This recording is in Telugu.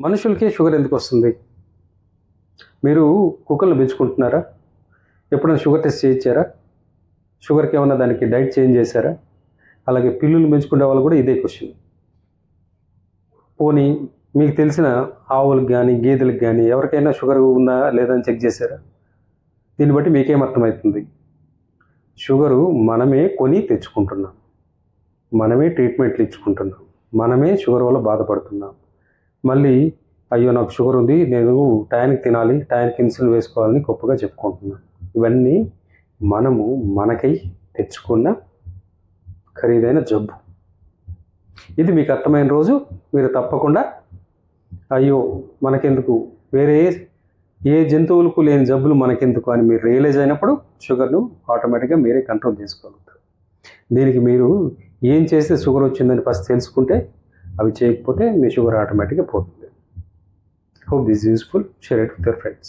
మనుషులకే షుగర్ ఎందుకు వస్తుంది? మీరు కుక్కలను పెంచుకుంటున్నారా? ఎప్పుడైనా షుగర్ టెస్ట్ చేయించారా? షుగర్కి ఏమన్నా దానికి డైట్ చేంజ్ చేశారా? అలాగే పిల్లులు పెంచుకునే వాళ్ళు కూడా ఇదే క్వశ్చన్. పోనీ మీకు తెలిసిన ఆవులకు కానీ గేదెలకు కానీ ఎవరికైనా షుగర్ ఉందా లేదా అని చెక్ చేశారా? దీన్ని బట్టి మీకేం అర్థమవుతుంది? షుగరు మనమే కొని తెచ్చుకుంటున్నాం, మనమే ట్రీట్మెంట్లు ఇచ్చుకుంటున్నాం, మనమే షుగర్ వల్ల బాధపడుతున్నాం. మళ్ళీ అయ్యో నాకు షుగర్ ఉంది, నేను టయానికి తినాలి, టయానికి ఇన్సులిన్ వేసుకోవాలని గొప్పగా చెప్పుకుంటున్నాం. ఇవన్నీ మనము మనకై తెచ్చుకున్న ఖరీదైన జబ్బు. ఇది మీకు అర్థమైన రోజు మీరు తప్పకుండా అయ్యో మనకెందుకు, వేరే ఏ జంతువులకు లేని జబ్బులు మనకెందుకు అని మీరు రియలైజ్ అయినప్పుడు షుగర్ను ఆటోమేటిక్గా మీరే కంట్రోల్ చేసుకోగలుగుతారు. దీనికి మీరు ఏం చేస్తే షుగర్ వచ్చిందని ఫస్ట్ తెలుసుకుంటే, అవి చేయకపోతే మీ షుగర్ ఆటోమేటిక్గా పోతుంది. Hope this is useful. Share it with your friends.